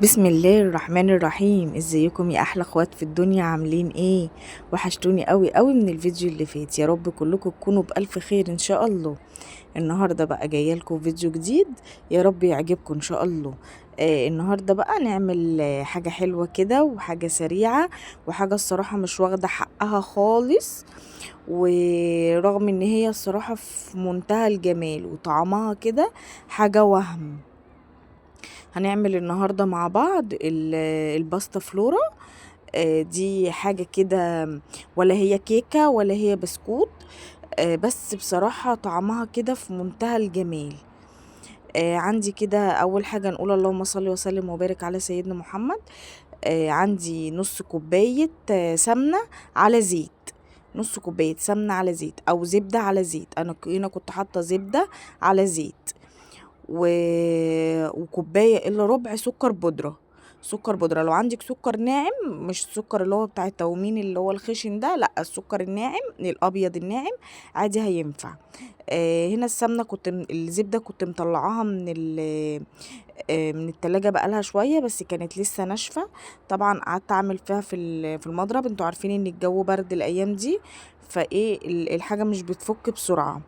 بسم الله الرحمن الرحيم. ازيكم يا احلى اخوات في الدنيا؟ عاملين ايه؟ وحشتوني قوي قوي من الفيديو اللي فات. يا رب كلكم تكونوا بالف خير ان شاء الله. النهارده بقى جايه لكم فيديو جديد، يا رب يعجبكم ان شاء الله. النهارده بقى نعمل حاجه حلوه كده وحاجه سريعه وحاجه الصراحه مش واخده حقها خالص، ورغم ان هي الصراحه في منتهى الجمال وطعمها كده حاجه وهم. هنعمل النهاردة مع بعض الباستا فلورا. دي حاجة كده، ولا هي كيكة ولا هي بسكوت. بس بصراحة طعمها كده في منتهى الجمال. عندي كده أول حاجة نقول اللهم صل وسلم وبارك على سيدنا محمد. عندي نص كوباية سمنة على زيت. نص كوباية سمنة على زيت أو زبدة على زيت. أنا هنا كنت حاطة زبدة على زيت و... وكوباية الا ربع سكر بودرة. سكر بودرة، لو عندك سكر ناعم، مش السكر اللي هو بتاع التومين اللي هو الخشن ده، لا السكر الناعم الابيض الناعم عادي هينفع. هنا السمنة الزبدة كنت مطلعاها من التلاجة بقالها شوية، بس كانت لسه ناشفة. طبعا قعدت اعمل فيها في المضرب. انتوا عارفين ان الجو برد الايام دي، فايه الحاجة مش بتفك بسرعة.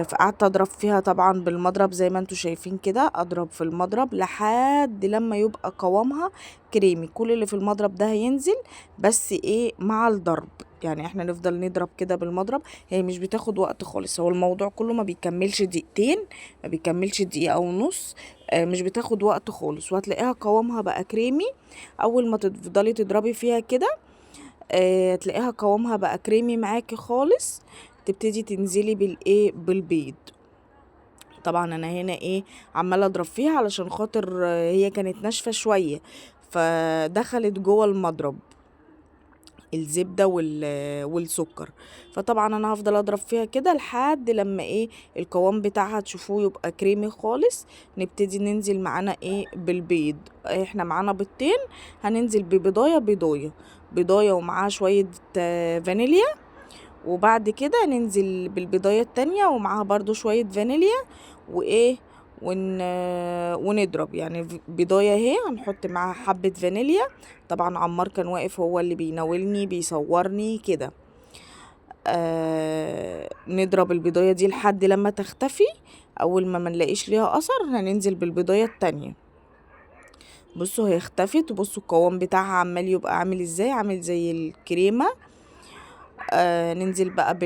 فقعدت اضرب فيها طبعا بالمضرب زي ما انتوا شايفين كده، اضرب في المضرب لحد لما يبقى قوامها كريمي. كل اللي في المضرب ده هينزل، بس ايه مع الضرب، يعني احنا نفضل نضرب كده بالمضرب. هي مش بتاخد وقت خالص، هو الموضوع كله ما بيكملش دقيقتين، ما بيكملش دقيقة او نص. مش بتاخد وقت خالص، وهتلاقيها قوامها بقى كريمي. اول ما تفضلي تضربي فيها كده تلاقيها قوامها بقى كريمي معاكي خالص. تبتدي تنزلي بالبيض. طبعا انا هنا عماله اضرب فيها علشان خاطر هي كانت ناشفه شويه، فدخلت جوه المضرب الزبده والسكر. فطبعا انا هفضل اضرب فيها كده لحد لما القوام بتاعها تشوفوه يبقى كريمي خالص. نبتدي ننزل معانا بالبيض. احنا معانا بيضتين، هننزل ببيضايه ومعاها شويه فانيليا. وبعد كده ننزل بالبضاية التانية ومعاها برضو شوية فانيليا وايه ون... ونضرب يعني بضاية اهي هنحط معاها حبة فانيليا. طبعا عمار كان واقف هو اللي بيناولني بيصورني كده. نضرب البضاية دي لحد لما تختفي. اول ما منلاقيش ليها اثر هننزل بالبضاية التانية. بصوا هي اختفت، وبصوا القوام بتاعها عمال يبقى عامل ازاي، عامل زي الكريمة. ننزل بقى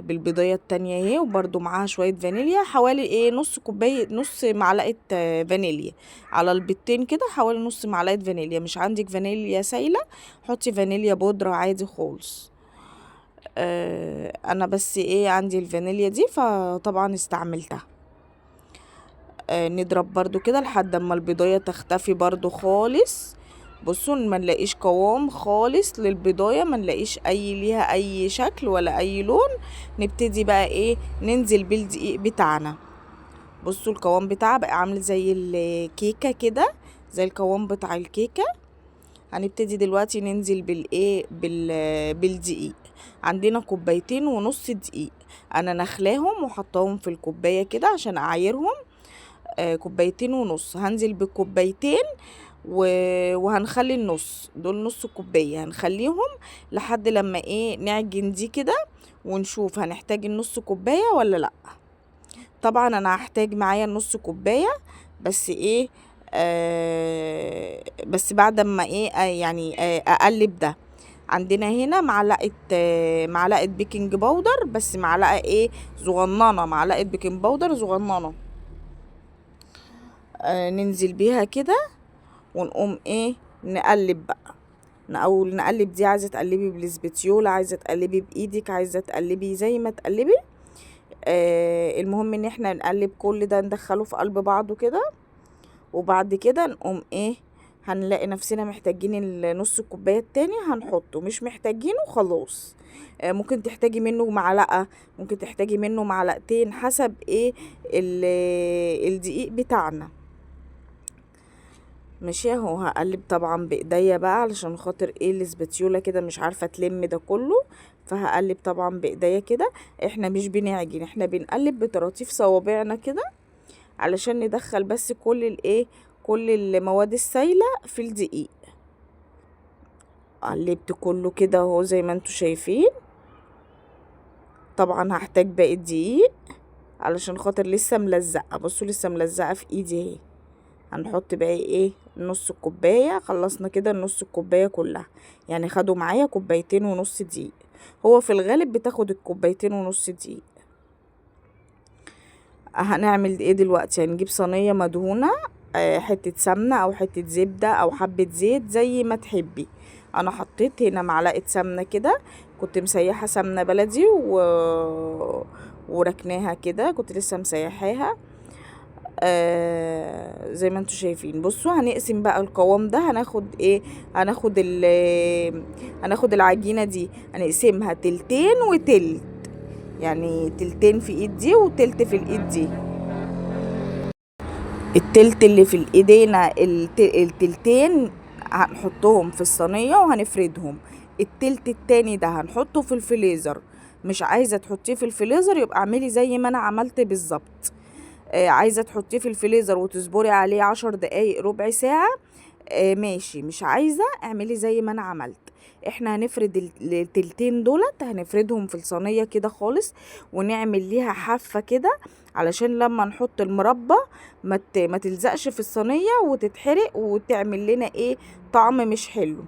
بالبضاية التانية اهي، وبرده معاها شوية فانيليا، حوالي نص كوباية، نص معلقة فانيليا على البيضتين كده، حوالي نص معلقة فانيليا. مش عندك فانيليا سايلة حطي فانيليا بودرة عادي خالص. انا بس عندي الفانيليا دي فطبعا استعملتها. نضرب برضو كده لحد اما البضاية تختفي برضو خالص. بصوا ما نلاقيش قوام خالص للبضاية، ما نلاقيش ليها اي شكل ولا اي لون. نبتدي بقى ننزل بالدقيق بتاعنا. بصوا القوام بتاعها بقى عامل زي الكيكة كده، زي القوام بتاع الكيكة. هنبتدي دلوقتي ننزل بالدقيق. عندنا كوبايتين ونص دقيق، انا نخلاهم وحطاهم في الكوباية كده عشان اعايرهم. كوبايتين ونص، هنزل بكوبايتين وهنخلي النص دول نص كوباية، هنخليهم لحد لما نعجن دي كده ونشوف هنحتاج النص كوباية ولا لا. طبعا انا هحتاج معايا النص كوباية، بس بس بعد ما يعني اقلب ده. عندنا هنا معلقة بيكنج باودر، بس معلقة صغننة، معلقة بيكنج باودر صغننة. ننزل بيها كده ونقوم نقلب بقى. نقلب دي، عايزه تقلبي بالسباتيولا، عايزه تقلبي بايدك، عايزه تقلبي زي ما تقلبي. المهم ان احنا نقلب كل ده ندخله في قلب بعضه كده. وبعد كده نقوم هنلاقي نفسنا محتاجين النص كوبايه التاني هنحطه، مش محتاجينه خلاص. ممكن تحتاجي منه معلقه، ممكن تحتاجي منه معلقتين، حسب الدقيق بتاعنا. ماشي اهو. هقلب طبعا بايديا بقى علشان خاطر الاسباتيولا كده مش عارفه تلم ده كله، فهقلب طبعا بايديا كده. احنا مش بنعجن، احنا بنقلب بطراطيف صوابعنا كده علشان ندخل بس كل المواد السايلة في الدقيق. قلبت كله كده اهو زي ما انتوا شايفين. طبعا هحتاج باقي الدقيق علشان خاطر لسه ملزقه. بصوا لسه ملزقه في ايدي اهي. هنحط باقي ايه نص الكوبايه. خلصنا كده نص الكوبايه كلها، يعني خدوا معايا كوبايتين ونص دقيق. هو في الغالب بتاخد الكوبايتين ونص دقيق. هنعمل ايه دلوقتي؟ هنجيب صينيه مدهونه، حته سمنه او حته زبده او حبه زيت زي ما تحبي. انا حطيت هنا معلقه سمنه كده، كنت مسيحه سمنه بلدي وركناها كده، كنت لسه مسيحاها. زي ما انتوا شايفين. بصوا هنقسم بقى القوام ده. هناخد ايه؟ هناخد العجينه دي هنقسمها تلتين وتلت، يعني تلتين في ايد دي وتلت في الايد دي. التلت اللي في الايدينا التلتين هنحطهم في الصينية وهنفردهم. التلت التاني ده هنحطه في الفريزر. مش عايزة تحطيه في الفريزر يبقى اعملي زي ما انا عملت بالظبط. عايزة تحطيه في الفريزر وتصبري عليه 10 دقايق ربع ساعة، ماشي. مش عايزة اعملي زي ما انا عملت. احنا هنفرد التلتين دولت، هنفردهم في الصينية كده خالص، ونعمل ليها حافة كده علشان لما نحط المربى ما تلزقش في الصينية وتتحرق وتعمل لنا ايه طعم مش حلو.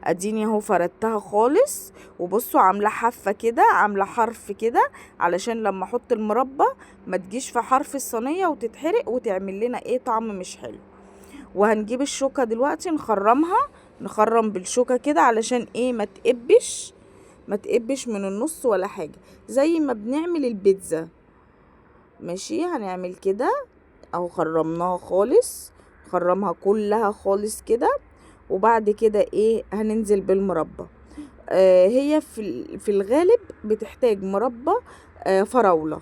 اديني اهو فردتها خالص، وبصوا عامله حافه كده، عامله حرف كده علشان لما احط المربى ما تجيش في حرف الصينيه وتتحرق وتعمل لنا ايه طعم مش حلو. وهنجيب الشوكه دلوقتي نخرمها، نخرم بالشوكه كده علشان ايه ما تقبش من النص ولا حاجه، زي ما بنعمل البيتزا. ماشي، هنعمل كده اهو. خرمناها خالص، خرمها كلها خالص كده. وبعد كده ايه هننزل بالمربى. هي في الغالب بتحتاج مربى فراولة،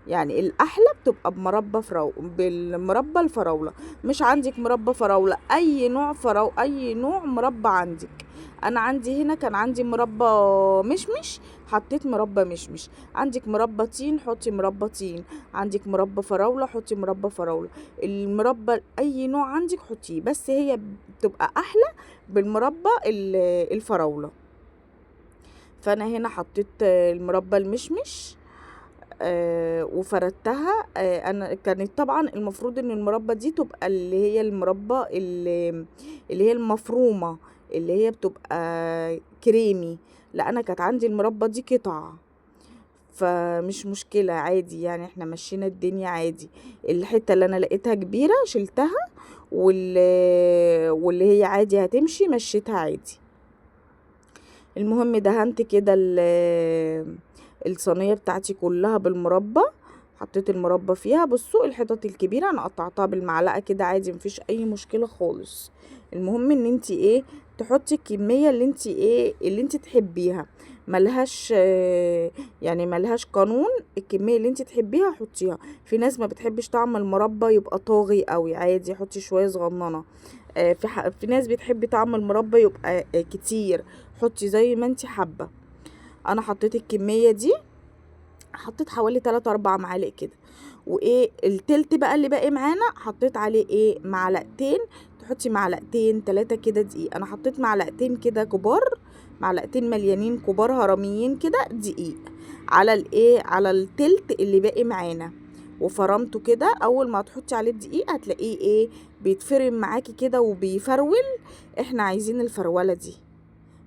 يعني الاحلى بتبقى بالمربى الفراولة. مش عندك مربى فراولة اي نوع اي نوع مربى عندك. انا عندي هنا كان عندي مربى مشمش، حطيت مربى مشمش. عندك مربى تين حطي مربى تين، عندك مربى فراولة حطي مربى فراولة. المربى اي نوع عندك حطيه، بس هي بتبقى احلى بالمربى الفراولة. فانا هنا حطيت المربى المشمش وفردتها. انا كانت طبعا المفروض ان المربى دي تبقى اللي هي المربى اللي هي المفرومة، اللي هي بتبقى كريمي. لا انا كانت عندي المربى دي قطع، فمش مشكلة عادي، يعني احنا مشينا الدنيا عادي. الحتة اللي انا لقيتها كبيرة شلتها، واللي هي عادي هتمشي مشيتها عادي. المهم دهنت كده الصينيه بتاعتي كلها بالمربى، حطيت المربى فيها. بصوا الحتت الكبيره انا قطعتها بالمعلقه كده عادي، مفيش اي مشكله خالص. المهم ان انتي ايه تحطي الكميه اللي انتي تحبيها. ملهاش يعني ملهاش قانون. الكميه اللي انتي تحبيها حطيها. في ناس ما بتحبش طعم المربى يبقى طاغي قوي، عادي حطي شويه صغننه. في ناس بتحب طعم المربى يبقى كتير، حطي زي ما انتي حابه. انا حطيت الكميه دي، حطيت حوالي 3-4 معالق كده. وايه التلت بقى اللي باقي معانا حطيت عليه ايه معلقتين. تحطي معلقتين 3 كده دقيق. انا حطيت معلقتين كده كبار، معلقتين مليانين كبار هرميين كده دقيق على التلت اللي باقي معانا. وفرمته كده. اول ما تحطي عليه الدقيق هتلاقيه ايه بيتفرم معاكي كده وبيفرول. احنا عايزين الفرولة دي.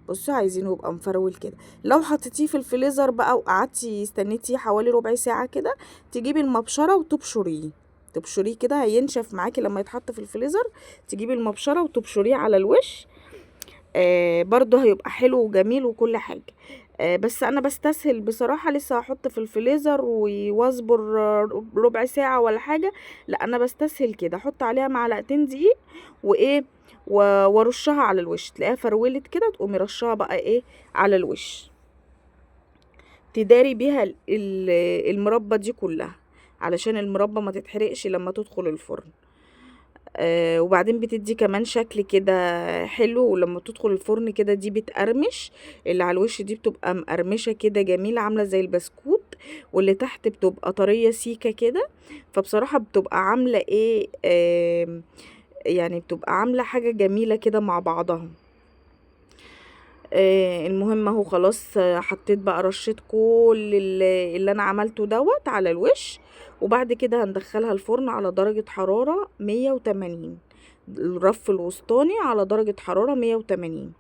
بصوا عايزينه يبقى مفرول كده. لو حطيتيه في الفريزر بقى وقعدتي استنيتيه حوالي ربع ساعة كده، تجيبي المبشرة تبشريه كده هينشف معاكي. لما يتحط في الفريزر تجيبي المبشرة وتبشريه على الوش. برضو هيبقى حلو وجميل وكل حاجة. بس انا بستسهل بصراحة، لسه هحط في الفريزر واصبر ربع ساعة ولا حاجة. لا انا بستسهل كده، احط عليها معلقتين دقيق وايه ورشها على الوش. تلاقيها فرولت كده تقومي رشها بقى ايه على الوش، تداري بيها المربى دي كلها علشان المربى ما تتحرقش لما تدخل الفرن. وبعدين بتدي كمان شكل كده حلو، ولما تدخل الفرن كده دي بتقرمش. اللي على الوش دي بتبقى مقرمشه كده جميله، عامله زي البسكوت. واللي تحت بتبقى طرية سيكة كده. فبصراحة بتبقى عاملة ايه، يعني بتبقى عاملة حاجة جميلة كده مع بعضها. المهم اهو خلاص، حطيت بقى رشيت كل اللي انا عملته دوت على الوش. وبعد كده هندخلها الفرن على درجة حرارة 180، الرف الوسطاني على درجة حرارة 180،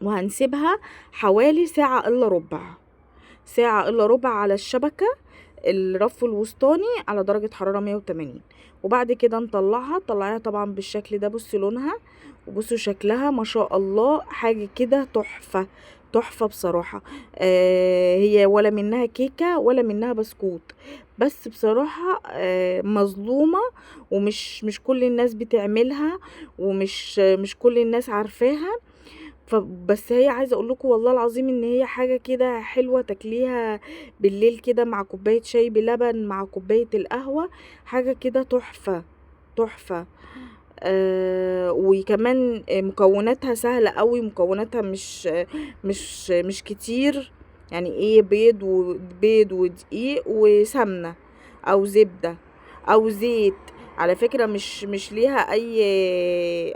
وهنسيبها حوالي ساعة الا ربع، ساعة الا ربع على الشبكة، الرف الوسطاني على درجة حرارة 180. وبعد كده نطلعها، طلعيها طبعا بالشكل ده. بصوا لونها وبصوا شكلها، ما شاء الله حاجة كده تحفة، تحفة بصراحة. هي ولا منها كيكة ولا منها بسكوت، بس بصراحة مظلومة، ومش مش كل الناس بتعملها، ومش مش كل الناس عارفاها. فبس هي عايزه اقول لكم والله العظيم ان هي حاجه كده حلوه، تاكليها بالليل كده مع كوبايه شاي بلبن، مع كوبايه القهوه، حاجه كده تحفه، تحفه. وكمان مكوناتها سهله قوي، مكوناتها مش كتير. يعني ايه، بيض ودقيق وسمنه او زبده او زيت. على فكرة مش ليها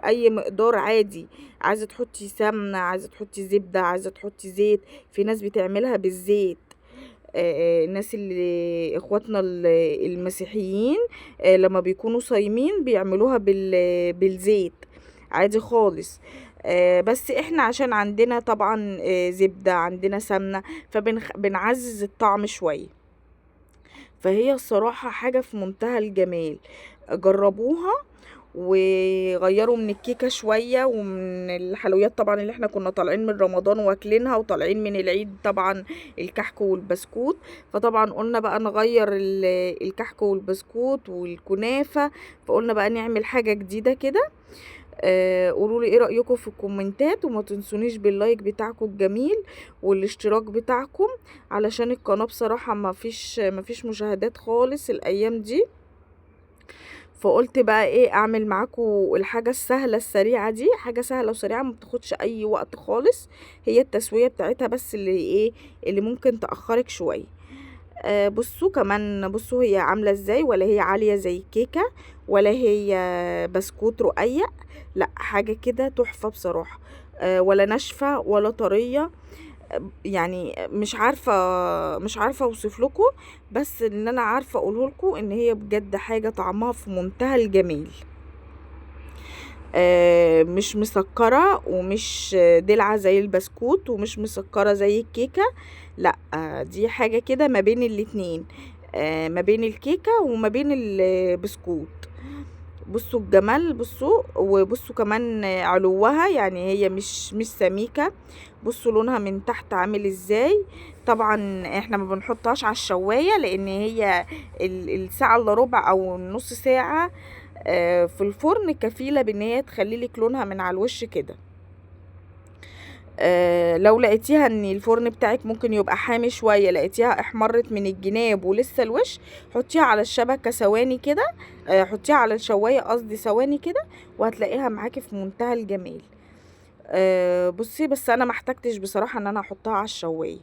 اي مقدار، عادي. عايزة تحطي سمنة، عايزة تحطي زبدة، عايزة تحطي زيت. في ناس بتعملها بالزيت، الناس اللي اخواتنا المسيحيين، لما بيكونوا صايمين بيعملوها بالزيت عادي خالص. بس احنا عشان عندنا طبعا زبدة، عندنا سمنة، فبنعزز الطعم شوية. فهي الصراحة حاجة في منتهى الجمال، جربوها وغيروا من الكيكة شوية ومن الحلويات طبعا اللي احنا كنا طالعين من رمضان واكلينها، وطالعين من العيد طبعا الكحك والبسكوت. فطبعا قلنا بقى نغير الكحك والبسكوت والكنافة، فقلنا بقى نعمل حاجة جديدة كده. قولوا لي ايه رأيكم في الكومنتات، وما تنسونيش باللايك بتاعكم الجميل والاشتراك بتاعكم، علشان القناة بصراحة ما فيش مشاهدات خالص الايام دي. فقلت بقى ايه، اعمل معاكم الحاجة السهلة السريعة دي، حاجة سهلة وسريعة ما بتاخدش اي وقت خالص. هي التسوية بتاعتها بس اللي ايه، اللي ممكن تأخرك شوية. بصوا كمان، بصوا هي عاملة ازاي، ولا هي عالية زي الكيكة، ولا هي بسكوت رقيق، لا حاجة كده تحفة بصراحة. ولا ناشفة ولا طرية. يعني مش عارفة اوصف لكم، بس اللي انا عارفة اقوله لكم ان هي بجد حاجة طعمها في منتهى الجمال. مش مسكرة، ومش دلعة زي البسكوت، ومش مسكرة زي الكيكة. لا، دي حاجة كده ما بين الاتنين، ما بين الكيكة وما بين البسكوت. بصوا الجمال، بصوا وبصوا كمان علوها، يعني هي مش سميكة. بصوا لونها من تحت عامل ازاي. طبعا احنا ما بنحطهاش على الشواية، لان هي الساعة الا ربع او نص ساعة في الفرن كفيلة بان هي تخلي لك لونها من على الوش كده. لو لقيتيها ان الفرن بتاعك ممكن يبقى حامي شوية، لقيتيها احمرت من الجناب ولسه الوش، حطيها على الشبكة ثواني كده، حطيها على الشواية قصدي ثواني كده، وهتلاقيها معاكي في منتهى الجمال. بصي، بس انا محتاجتش بصراحة ان انا احطها على الشواية.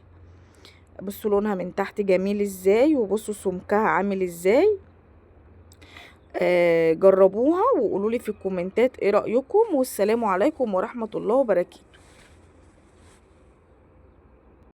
بصوا لونها من تحت جميل ازاي، وبصوا سمكها عامل ازاي. جربوها وقولولي في الكومنتات ايه رأيكم، والسلام عليكم ورحمة الله وبركاته.